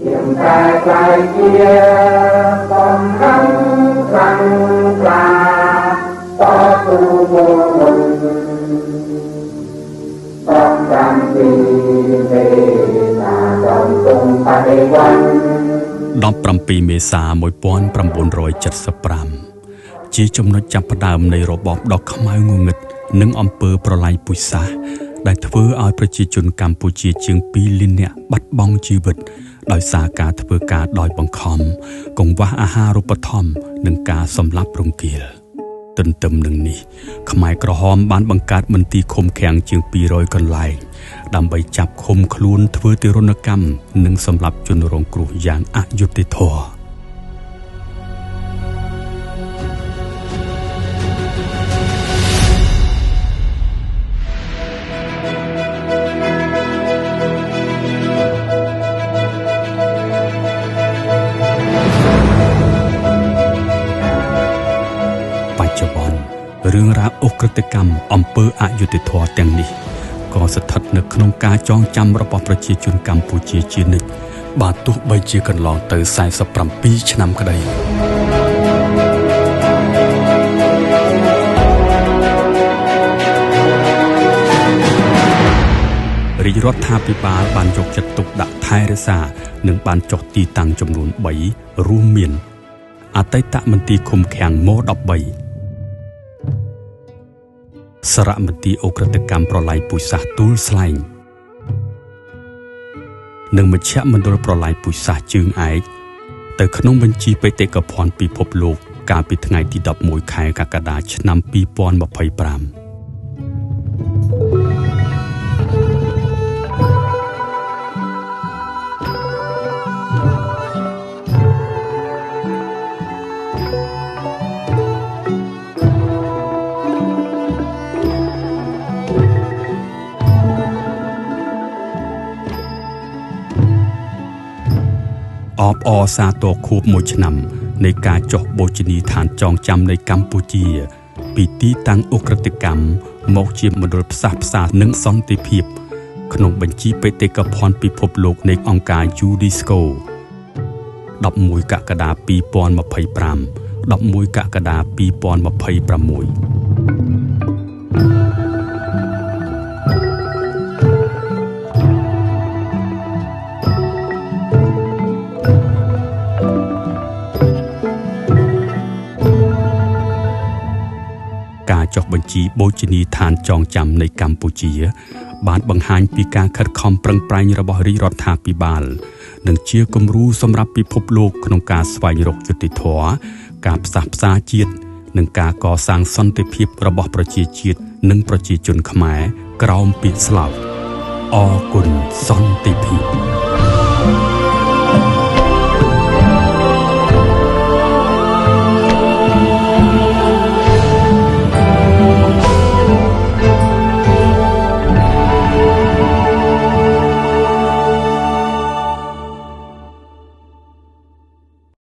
តែใจជាកំហឹងខ្លាំងក្លាតស៊ូមុនต้องการទីមេតាต้องគង់បដិវត្ត17 មេសា 1975 ជាចំណុចចាប់ផ្ដើមនៃរបបដ៏ខ្មៅងងឹតនិងអំពើប្រល័យពូជសាសន៍ដែលធ្វើឲ្យប្រជាជនកម្ពុជាជាង 2 លាននាក់បាត់បង់ជីវិតដោយសារការធ្វើការដោយបង្ខំកង្វះអាហារូបត្ថម្ភនិងការសម្លាប់រង្គាលទន្ទឹមនឹងនេះខ្មែរក្រហមបានបង្កើតមន្ទីរឃុំឃាំងជាង 200 កន្លែងដើម្បីចាប់ឃុំខ្លួនធ្វើទារុណកម្មនិងសម្លាប់ជនរងគ្រោះយ៉ាងអយុត្តិធម៌រឿងរ៉ាវអ ុក្រិដ្ឋកម្មអំពើអយុត្តិធម៌ទាំងនេះក៏ស្ថិតនៅក្នុងការចងចាំរបស់ប្រជាជនកម្ពុជាជានិច្ចបើទោះបីជាកន្លងទៅ47 ឆ្នាំក្តីរាជរដ្ឋាភិបាលបានយកចិត្តទុកដាក់ថែរក្សានិងបានចុះទីតាំងចំនួន 3 រួមមានអតីតមន្ទីរឃុំឃាំងម13សារមន្ទីរអ ុក្រិដ្ឋកម្មប្រល័យពូជសាសន៍ទួលស្លែងនិងមជ្ឈមណ្ឌលប្រល័យពូជសាសន៍ជើងឯកទៅក្នុងបញ្ជីបេតិកភណ្ឌពិភពលោកកាលពីថ្ងៃទី 11 ខែកក្កដាឆ្នាំ 2025អបអរសាទរខួប 1 ឆ្នាំនៃការចុះបូជនីយដ្ឋានចងចាំនៃកម្ពុជាពីទីតាំងអ ុក្រិដ្ឋកម្មមកជាមណ្ឌលផ្សះផ្សានិងសន្តិភាពក្នុងបញ្ជីបេតិកភណ្ឌពិភពលោកនៃអង្គការ UNESCO 11 កក្កដា 2025 11 កក្កដា 2026ចុះបញ្ជីបូជនីយដ្ឋានចងចាំនៃកម្ពុជាបានបង្ហាញពីការខិតខំប្រឹងប្រែងរបស់រាជរដ្ឋាភិបាលនិងជាគំរូសម្រាប់ពិភពលោកក្នុងការស្វែងរកយុត្តិធម៌ការផ្សះផ្សាជាតិនិងការកសាងសន្តិភាពរបស់ប្រជាជាតិនិងប្រជាជនខ្មែរក្រោមពាក្យស្លោកអរគុណសន្តិភាព